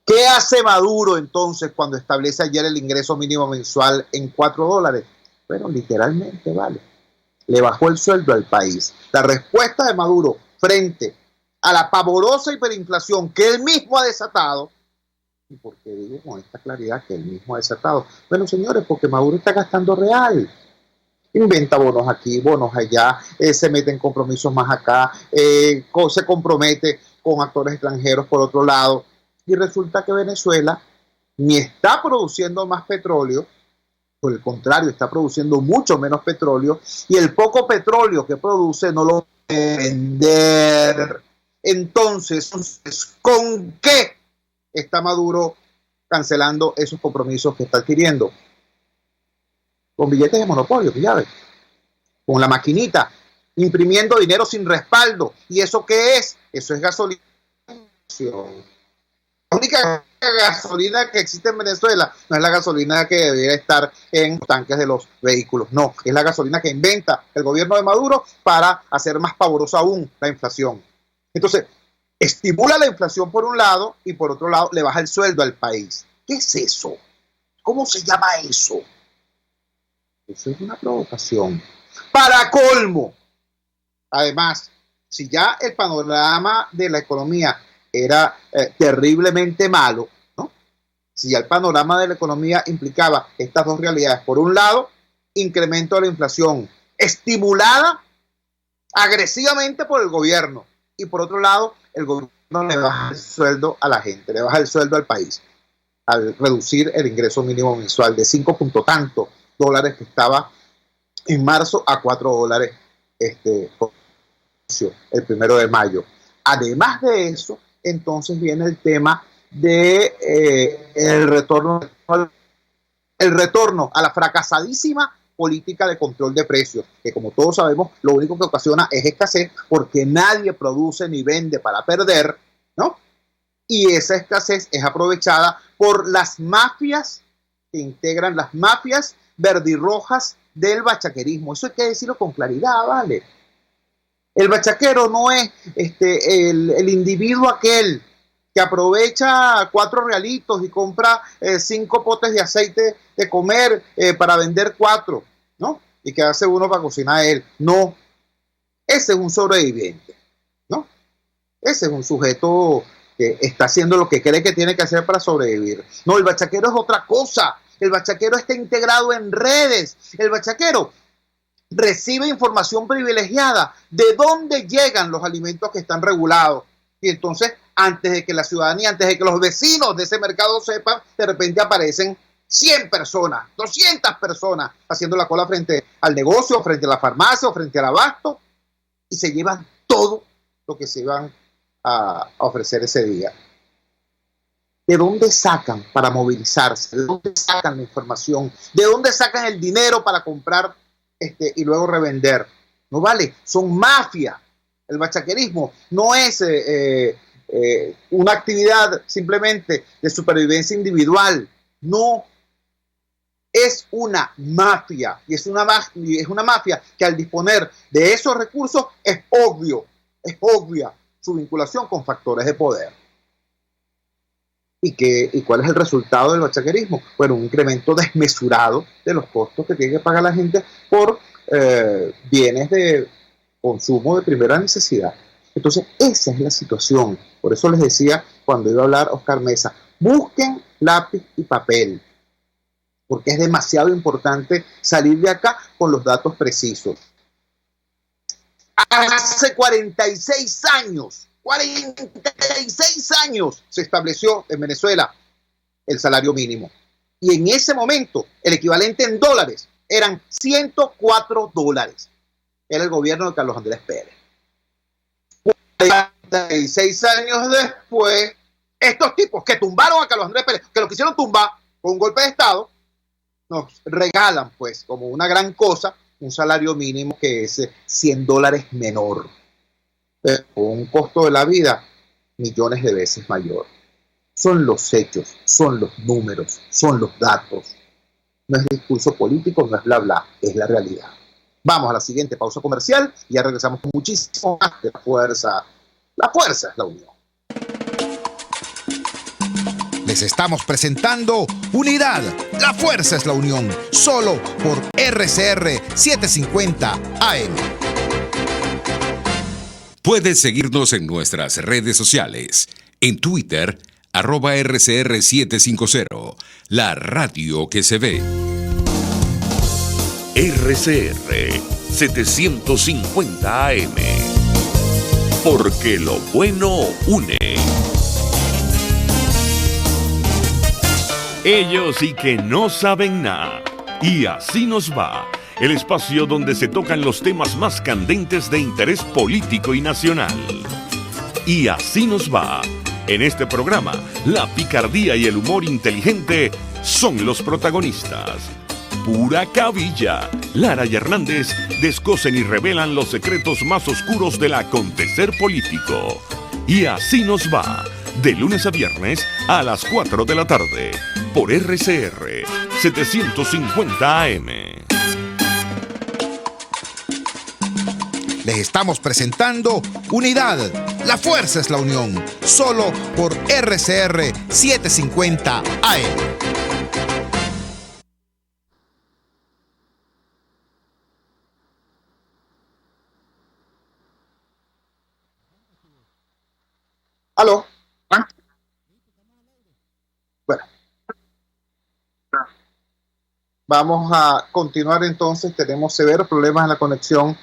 ¿Qué hace Maduro entonces cuando establece ayer el ingreso mínimo mensual en $4? Bueno, literalmente, vale, le bajó el sueldo al país. La respuesta de Maduro frente a la pavorosa hiperinflación que él mismo ha desatado, ¿y por qué digo con esta claridad que él mismo ha desatado? Bueno, señores, porque Maduro está gastando real. Inventa bonos aquí, bonos allá, se mete en compromisos más acá, se compromete con actores extranjeros por otro lado. Y resulta que Venezuela ni está produciendo más petróleo, por el contrario, está produciendo mucho menos petróleo, y el poco petróleo que produce no lo puede vender. Entonces, ¿con qué está Maduro cancelando esos compromisos que está adquiriendo? Con billetes de monopolio, ya ves, con la maquinita, imprimiendo dinero sin respaldo. ¿Y eso qué es? Eso es gasolina. La única gasolina que existe en Venezuela no es la gasolina que debería estar en los tanques de los vehículos, no, es la gasolina que inventa el gobierno de Maduro para hacer más pavorosa aún la inflación. Entonces, estimula la inflación por un lado y por otro lado le baja el sueldo al país. ¿Qué es eso? ¿Cómo se llama eso? Eso es una provocación. Para colmo, además, si ya el panorama de la economía era terriblemente malo, ¿no? Si ya el panorama de la economía implicaba estas dos realidades. Por un lado, incremento de la inflación estimulada agresivamente por el gobierno. Y por otro lado, el gobierno le baja el sueldo a la gente, le baja el sueldo al país, al reducir el ingreso mínimo mensual de 5 punto tanto dólares que estaba en marzo a $4 el 1 de mayo. Además de eso, entonces viene el tema de el retorno a la fracasadísima política de control de precios, que como todos sabemos, lo único que ocasiona es escasez, porque nadie produce ni vende para perder, ¿no? Y esa escasez es aprovechada por las mafias que integran las mafias verdirrojas del bachaquerismo. Eso hay que decirlo con claridad, ¿vale? El bachaquero no es el individuo aquel que aprovecha 4 realitos y compra 5 potes de aceite de comer para vender 4, ¿no? Y que hace uno para cocinar él. No, ese es un sobreviviente, ¿no? Ese es un sujeto que está haciendo lo que cree que tiene que hacer para sobrevivir. No, el bachaquero es otra cosa. El bachaquero está integrado en redes. El bachaquero recibe información privilegiada de dónde llegan los alimentos que están regulados. Y entonces, antes de que la ciudadanía, antes de que los vecinos de ese mercado sepan, de repente aparecen 100 personas, 200 personas haciendo la cola frente al negocio, frente a la farmacia o frente al abasto, y se llevan todo lo que se iban a ofrecer ese día. ¿De dónde sacan para movilizarse? ¿De dónde sacan la información? ¿De dónde sacan el dinero para comprar y luego revender? No vale, son mafias. El bachaquerismo no es una actividad simplemente de supervivencia individual. No, es una mafia. Y es una mafia que al disponer de esos recursos es obvia su vinculación con factores de poder. ¿Y cuál es el resultado del bachaquerismo? Bueno, un incremento desmesurado de los costos que tiene que pagar la gente por bienes de consumo de primera necesidad. Entonces, esa es la situación. Por eso les decía cuando iba a hablar Oscar Mesa, busquen lápiz y papel, porque es demasiado importante salir de acá con los datos precisos. Hace 46 años se estableció en Venezuela el salario mínimo. Y en ese momento, el equivalente en dólares eran $104. Era el gobierno de Carlos Andrés Pérez. 46 años después, estos tipos que tumbaron a Carlos Andrés Pérez, que lo quisieron tumbar con un golpe de Estado, nos regalan, pues, como una gran cosa, un salario mínimo que es $100 menor, con un costo de la vida millones de veces mayor. Son los hechos, son los números, son los datos. No es discurso político, no es bla bla, es la realidad. Vamos a la siguiente pausa comercial y ya regresamos con muchísimo más de la fuerza. La fuerza es la unión. Les estamos presentando Unidad, la fuerza es la unión, solo por RCR 750 AM. Puedes seguirnos en nuestras redes sociales. En Twitter, @RCR750, la radio que se ve. RCR 750 AM. Porque lo bueno une. Ellos sí que no saben nada. Y así nos va. El espacio donde se tocan los temas más candentes de interés político y nacional. Y así nos va. En este programa, la picardía y el humor inteligente son los protagonistas. Pura cabilla. Lara y Hernández descosen y revelan los secretos más oscuros del acontecer político. Y así nos va. De lunes a viernes a las 4 de la tarde. Por RCR 750 AM. Les estamos presentando Unidad, la fuerza es la unión, solo por RCR 750 AM. ¿Aló? Bueno. Vamos a continuar entonces. Tenemos severos problemas en la conexión,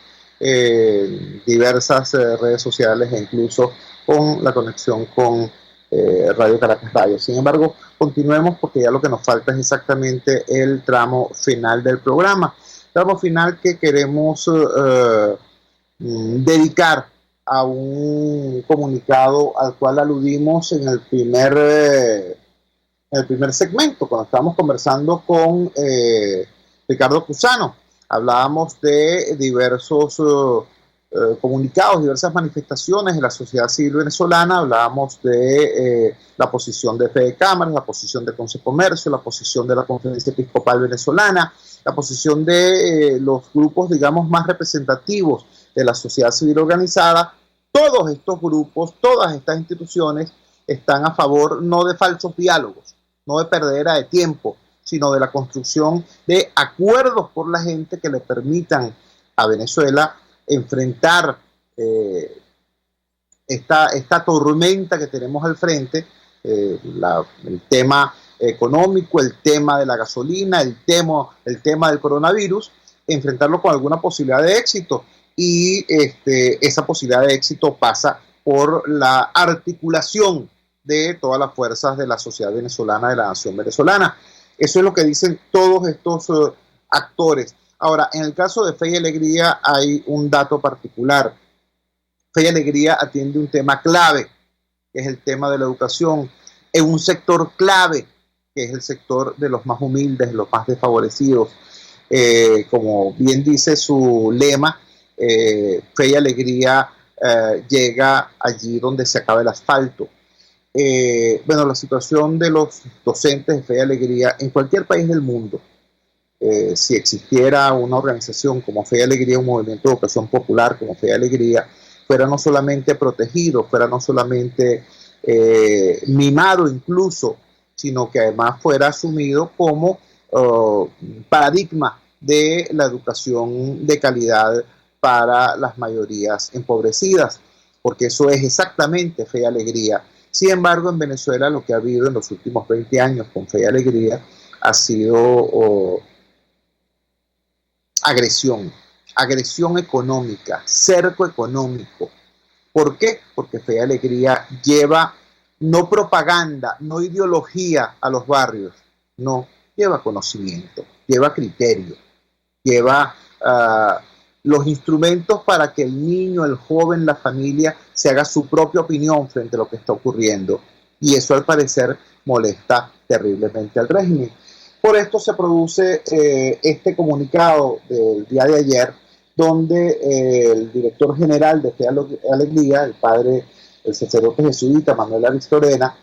diversas redes sociales e incluso con la conexión con Radio Caracas Radio. Sin embargo, continuemos porque ya lo que nos falta es exactamente el tramo final del programa. Tramo final que queremos dedicar a un comunicado al cual aludimos en el primer segmento, cuando estábamos conversando con Ricardo Cusano. Hablábamos de diversos comunicados, diversas manifestaciones de la sociedad civil venezolana. Hablábamos de la posición de Fede Cámaras, la posición de Consejo de Comercio, la posición de la Conferencia Episcopal Venezolana, la posición de los grupos, digamos, más representativos de la sociedad civil organizada. Todos estos grupos, todas estas instituciones están a favor no de falsos diálogos, no de perdera de tiempo, sino de la construcción de acuerdos por la gente que le permitan a Venezuela enfrentar esta tormenta que tenemos al frente, el tema económico, el tema de la gasolina, el tema del coronavirus, enfrentarlo con alguna posibilidad de éxito. Y esa posibilidad de éxito pasa por la articulación de todas las fuerzas de la sociedad venezolana, de la nación venezolana. Eso es lo que dicen todos estos actores. Ahora, en el caso de Fe y Alegría hay un dato particular. Fe y Alegría atiende un tema clave, que es el tema de la educación, en un sector clave, que es el sector de los más humildes, los más desfavorecidos. Como bien dice su lema, Fe y Alegría llega allí donde se acaba el asfalto. Bueno, la situación de los docentes de Fe y Alegría en cualquier país del mundo, si existiera una organización como Fe y Alegría, un movimiento de educación popular como Fe y Alegría, fuera no solamente protegido, fuera no solamente mimado incluso, sino que además fuera asumido como paradigma de la educación de calidad para las mayorías empobrecidas, porque eso es exactamente Fe y Alegría. Sin embargo, en Venezuela lo que ha habido en los últimos 20 años con Fe y Alegría ha sido agresión económica, cerco económico. ¿Por qué? Porque Fe y Alegría lleva no propaganda, no ideología a los barrios, no, lleva conocimiento, lleva criterio, lleva los instrumentos para que el niño, el joven, la familia se haga su propia opinión frente a lo que está ocurriendo. Y eso al parecer molesta terriblemente al régimen. Por esto se produce este comunicado del día de ayer, donde el director general de Fe y Alegría, el sacerdote jesuita Manuel Aristorena,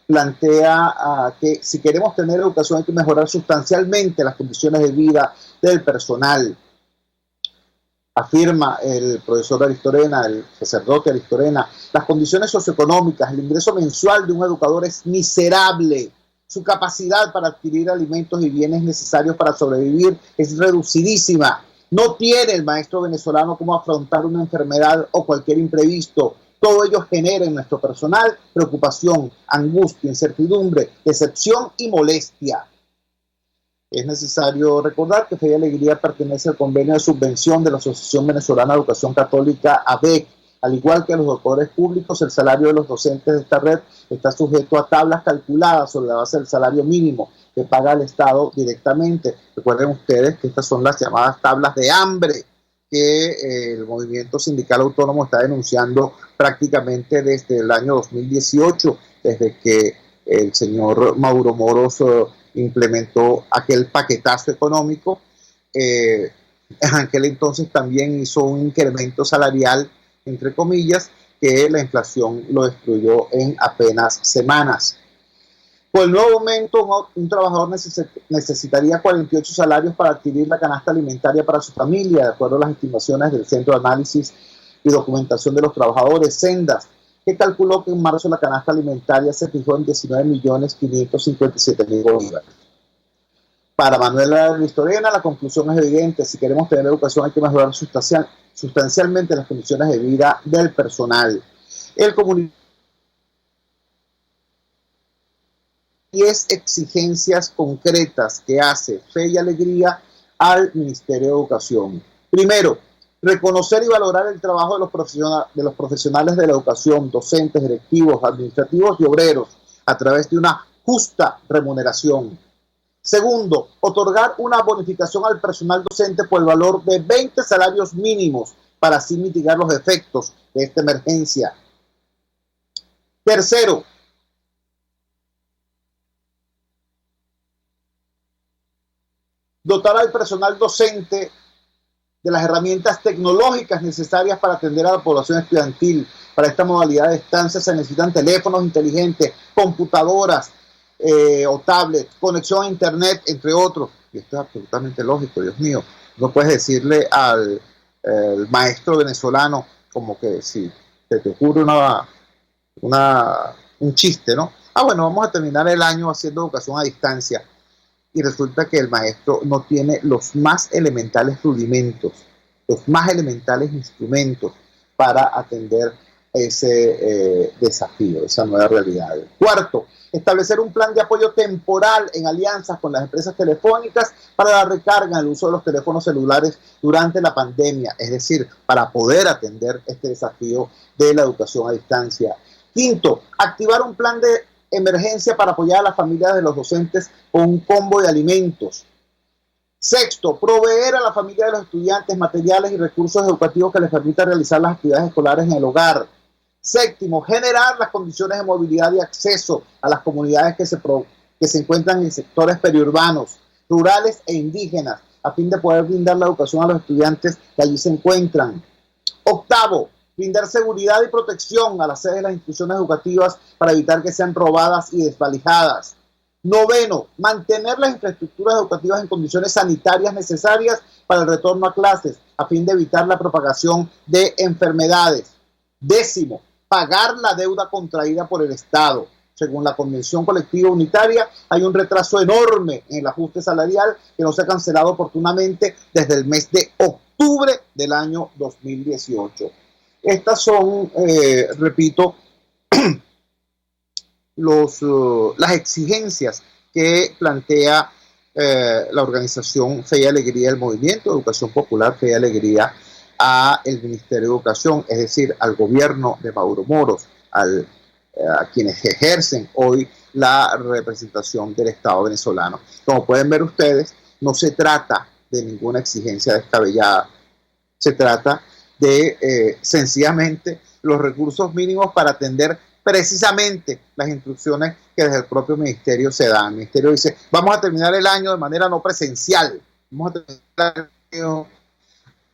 plantea que si queremos tener educación hay que mejorar sustancialmente las condiciones de vida del personal. Afirma el profesor Aristorena, el sacerdote Aristorena, las condiciones socioeconómicas, el ingreso mensual de un educador es miserable. Su capacidad para adquirir alimentos y bienes necesarios para sobrevivir es reducidísima. No tiene el maestro venezolano cómo afrontar una enfermedad o cualquier imprevisto. Todo ello genera en nuestro personal preocupación, angustia, incertidumbre, decepción y molestia. Es necesario recordar que Fe y Alegría pertenece al convenio de subvención de la Asociación Venezolana de Educación Católica, ABEC. Al igual que a los doctores públicos, el salario de los docentes de esta red está sujeto a tablas calculadas sobre la base del salario mínimo que paga el Estado directamente. Recuerden ustedes que estas son las llamadas tablas de hambre que el movimiento sindical autónomo está denunciando prácticamente desde el año 2018, desde que el señor Mauro Moros implementó aquel paquetazo económico. En aquel entonces también hizo un incremento salarial, entre comillas, que la inflación lo destruyó en apenas semanas. Con el nuevo aumento, un trabajador necesitaría 48 salarios para adquirir la canasta alimentaria para su familia, de acuerdo a las estimaciones del Centro de Análisis y Documentación de los Trabajadores, Sendas, que calculó que en marzo la canasta alimentaria se fijó en 19.557.000 bolívares. Para Manuel Aristorena, la conclusión es evidente: si queremos tener educación hay que mejorar sustancialmente las condiciones de vida del personal. El comunicado 10 exigencias concretas que hace Fe y Alegría al Ministerio de Educación. Primero, reconocer y valorar el trabajo de los profesionales de la educación, docentes, directivos, administrativos y obreros, a través de una justa remuneración. Segundo, otorgar una bonificación al personal docente por el valor de 20 salarios mínimos para así mitigar los efectos de esta emergencia. Tercero, dotar al personal docente de las herramientas tecnológicas necesarias para atender a la población estudiantil. Para esta modalidad de estancia se necesitan teléfonos inteligentes, computadoras o tablets, conexión a internet, entre otros. Y esto es absolutamente lógico, Dios mío. No puedes decirle al maestro venezolano como que si te ocurre un chiste, ¿no? Bueno, vamos a terminar el año haciendo educación a distancia. Y resulta que el maestro no tiene los más elementales rudimentos, los más elementales instrumentos para atender ese desafío, esa nueva realidad. Cuarto, establecer un plan de apoyo temporal en alianzas con las empresas telefónicas para la recarga en el uso de los teléfonos celulares durante la pandemia, es decir, para poder atender este desafío de la educación a distancia. Quinto, activar un plan de emergencia para apoyar a las familias de los docentes con un combo de alimentos. Sexto, proveer a la familia de los estudiantes materiales y recursos educativos que les permitan realizar las actividades escolares en el hogar. Séptimo, generar las condiciones de movilidad y acceso a las comunidades que se encuentran en sectores periurbanos, rurales e indígenas, a fin de poder brindar la educación a los estudiantes que allí se encuentran. Octavo, brindar seguridad y protección a las sedes de las instituciones educativas para evitar que sean robadas y desvalijadas. Noveno, mantener las infraestructuras educativas en condiciones sanitarias necesarias para el retorno a clases, a fin de evitar la propagación de enfermedades. Décimo, pagar la deuda contraída por el Estado. Según la Convención Colectiva Unitaria, hay un retraso enorme en el ajuste salarial que no se ha cancelado oportunamente desde el mes de octubre del año 2018. Estas son, repito, las exigencias que plantea la organización Fe y Alegría del Movimiento de Educación Popular Fe y Alegría a el Ministerio de Educación, es decir, al gobierno de Mauro Moros, a quienes ejercen hoy la representación del Estado venezolano. Como pueden ver ustedes, no se trata de ninguna exigencia descabellada, se trata de sencillamente los recursos mínimos para atender precisamente las instrucciones que desde el propio ministerio se dan. El ministerio dice, vamos a terminar el año de manera no presencial, vamos a terminar el año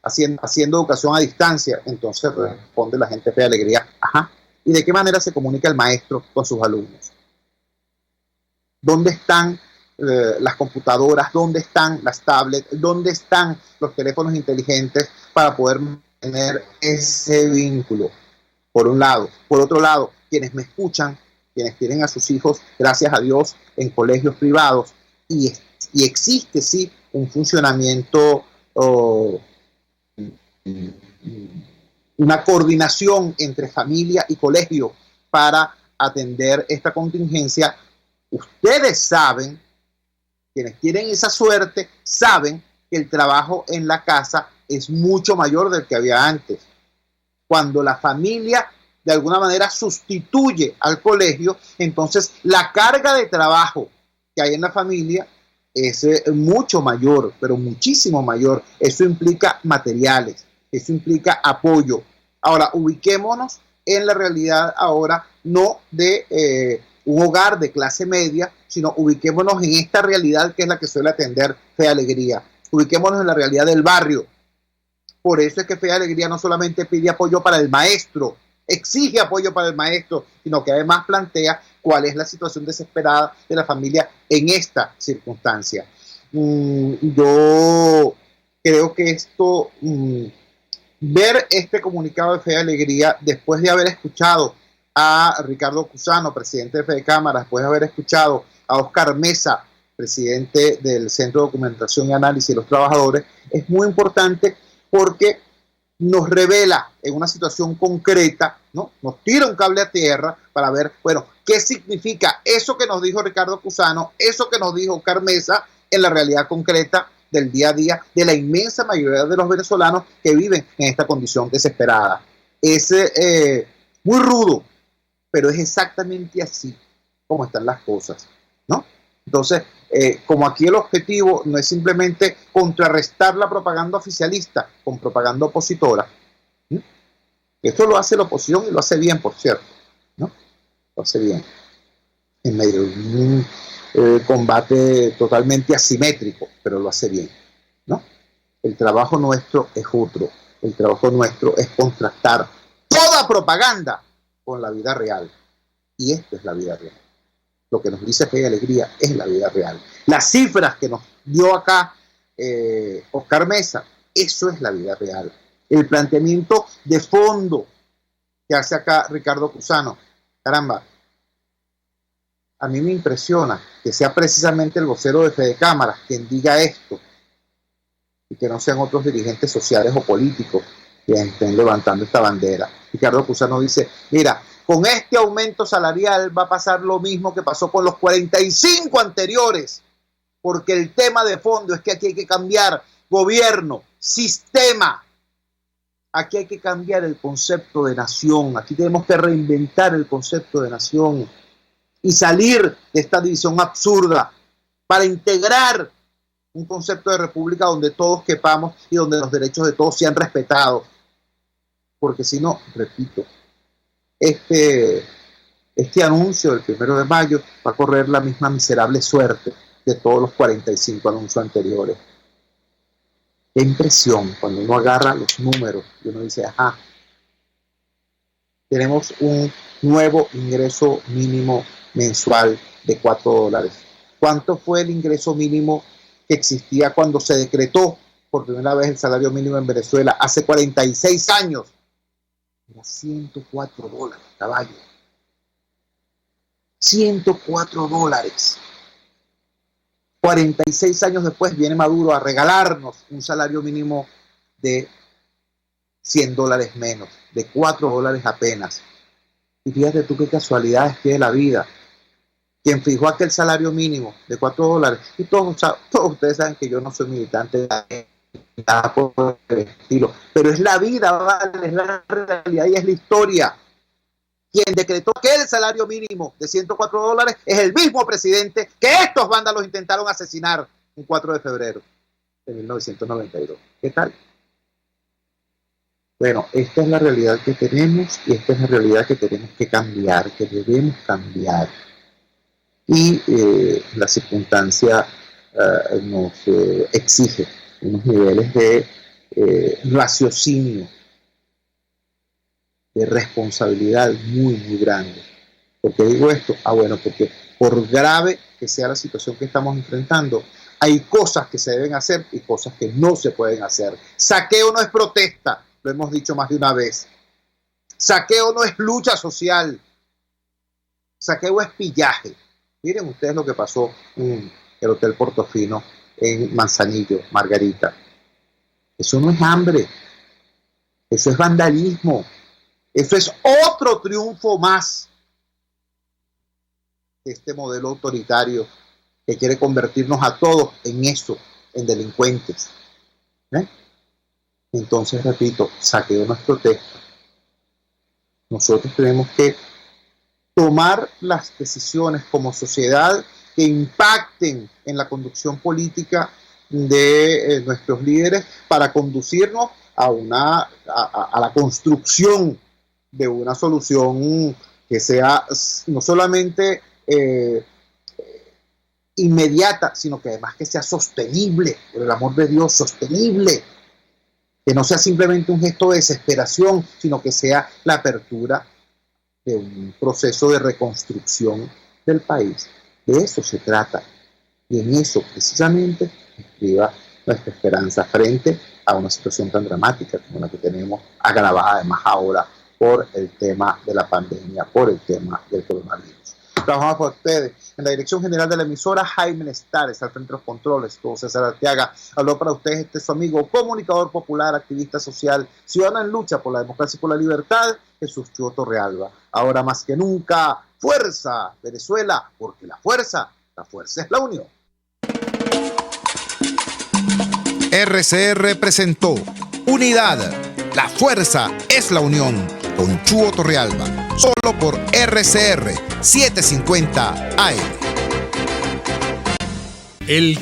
haciendo educación a distancia. Entonces responde la gente Fe y Alegría, ajá, ¿y de qué manera se comunica el maestro con sus alumnos? ¿Dónde están las computadoras? ¿Dónde están las tablets? ¿Dónde están los teléfonos inteligentes para poder mantener ese vínculo? Por un lado. Por otro lado, quienes me escuchan, quienes tienen a sus hijos, gracias a Dios, en colegios privados, y existe, sí, un funcionamiento, una coordinación entre familia y colegio para atender esta contingencia. Ustedes saben, quienes tienen esa suerte, saben que el trabajo en la casa es mucho mayor del que había antes. Cuando la familia de alguna manera sustituye al colegio, entonces la carga de trabajo que hay en la familia es mucho mayor, pero muchísimo mayor. Eso implica materiales, eso implica apoyo. Ahora, ubiquémonos en la realidad ahora, no de un hogar de clase media, sino ubiquémonos en esta realidad que es la que suele atender Fe y Alegría. Ubiquémonos en la realidad del barrio. Por eso es que Fe y Alegría no solamente pide apoyo para el maestro, exige apoyo para el maestro, sino que además plantea cuál es la situación desesperada de la familia en esta circunstancia. Yo creo que esto, ver este comunicado de Fe y Alegría, después de haber escuchado a Ricardo Cusano, presidente de Fedecámara, después de haber escuchado a Oscar Mesa, presidente del Centro de Documentación y Análisis de los Trabajadores, es muy importante porque nos revela en una situación concreta, ¿no? Nos tira un cable a tierra para ver, bueno, qué significa eso que nos dijo Ricardo Cusano, eso que nos dijo Oscar Mesa en la realidad concreta del día a día de la inmensa mayoría de los venezolanos que viven en esta condición desesperada. Es muy rudo, pero es exactamente así como están las cosas, ¿no? Entonces, como aquí el objetivo no es simplemente contrarrestar la propaganda oficialista con propaganda opositora, ¿sí? Esto lo hace la oposición y lo hace bien, por cierto, ¿no? Lo hace bien, en medio de un combate totalmente asimétrico, pero lo hace bien, ¿no? El trabajo nuestro es otro, el trabajo nuestro es contrastar toda propaganda con la vida real, y esto es la vida real. Lo que nos dice Fe y Alegría es la vida real. Las cifras que nos dio acá Oscar Mesa, eso es la vida real. El planteamiento de fondo que hace acá Ricardo Cusano, caramba, a mí me impresiona que sea precisamente el vocero de Fedecámara quien diga esto y que no sean otros dirigentes sociales o políticos que estén levantando esta bandera. Ricardo Cusano dice, mira, con este aumento salarial va a pasar lo mismo que pasó con los 45 anteriores, porque el tema de fondo es que aquí hay que cambiar gobierno, sistema. Aquí hay que cambiar el concepto de nación, aquí tenemos que reinventar el concepto de nación y salir de esta división absurda para integrar un concepto de república donde todos quepamos y donde los derechos de todos sean respetados. Porque si no, repito, este anuncio del 1 de mayo va a correr la misma miserable suerte de todos los 45 anuncios anteriores. Qué impresión cuando uno agarra los números y uno dice, ajá, tenemos un nuevo ingreso mínimo mensual de $4. ¿Cuánto fue el ingreso mínimo que existía cuando se decretó por primera vez el salario mínimo en Venezuela hace 46 años? Era $104, caballo. $104. 46 años después viene Maduro a regalarnos un salario mínimo de $100 menos, de $4 apenas. Y fíjate tú qué casualidades tiene la vida. Quien fijó aquel salario mínimo de $4, y todos ustedes saben que yo no soy militante de nada por el estilo, pero es la vida, ¿vale? Es la realidad y es la historia. Quien decretó que el salario mínimo de $104 es el mismo presidente que estos vándalos intentaron asesinar un 4 de febrero de 1992. ¿Qué tal? Bueno, esta es la realidad que tenemos y esta es la realidad que tenemos que cambiar, que debemos cambiar. Y la circunstancia nos exige unos niveles de raciocinio, de responsabilidad muy, muy grande. ¿Por qué digo esto? Bueno, porque por grave que sea la situación que estamos enfrentando, hay cosas que se deben hacer y cosas que no se pueden hacer. Saqueo no es protesta, lo hemos dicho más de una vez. Saqueo no es lucha social. Saqueo es pillaje. Miren ustedes lo que pasó en el Hotel Portofino en Manzanillo, Margarita. Eso no es hambre. Eso es vandalismo. Eso es otro triunfo más de este modelo autoritario que quiere convertirnos a todos en eso, en delincuentes. Entonces, repito, saqueo no es protesta. Nosotros tenemos que tomar las decisiones como sociedad que impacten en la conducción política de nuestros líderes para conducirnos a la construcción de una solución que sea no solamente inmediata, sino que además que sea sostenible, por el amor de Dios, sostenible, que no sea simplemente un gesto de desesperación, sino que sea la apertura de un proceso de reconstrucción del país. De eso se trata, y en eso precisamente estriba nuestra esperanza frente a una situación tan dramática como la que tenemos, agravada además ahora por el tema de la pandemia, por el tema del coronavirus. Trabajamos para ustedes en la dirección general de la emisora, Jaime Nestares, al frente de los controles, todo César Arteaga. Habló para ustedes su amigo, comunicador popular, activista social, ciudadano en lucha por la democracia y por la libertad, Jesús Chúo Torrealba. Ahora más que nunca, fuerza Venezuela, porque la fuerza es la unión. RCR presentó Unidad, la fuerza es la unión, con Chúo Torrealba, solo por RCR 750 AM. El